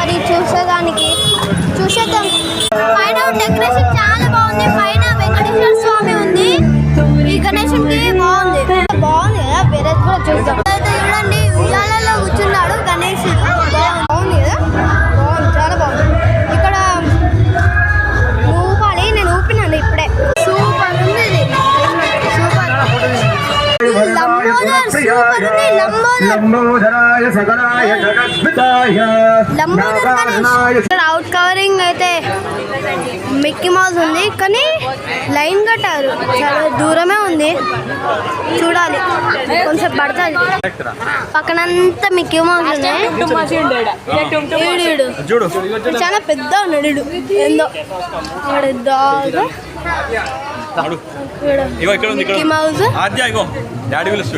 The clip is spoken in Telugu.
మరి చూసేద్దాం. పైన డెకరేషన్ చాలా బాగుంది. పైన వెంకటేశ్వర స్వామి ఉంది. ఈ గణేశునికి బాగుంది కదా. వేరే కూడా చూద్దాం. అయితే చూడండి, ఉయ్యాలలో కూర్చున్నాడు గణేశుడు. బాగుంది కదా, బాగుంది, చాలా బాగుంది. ఇక్కడ ఊపాలి, నేను ఊపినాను ఇప్పుడే. సూపర్ ఉంది ఇది, సూపర్. అవుట్ కవరింగ్ అయితే మిక్కీ మౌస్ ఉంది, కానీ లైన్ కట్టారు, చాలా దూరమే ఉంది. చూడాలి, కొంచెం పడుతుంది. పక్కనంతా మిక్కీ మౌస్ ఉన్నాయి. చాలా పెద్ద ఉన్నాడు ఏందో మిక్కీ మౌస్. గణేష్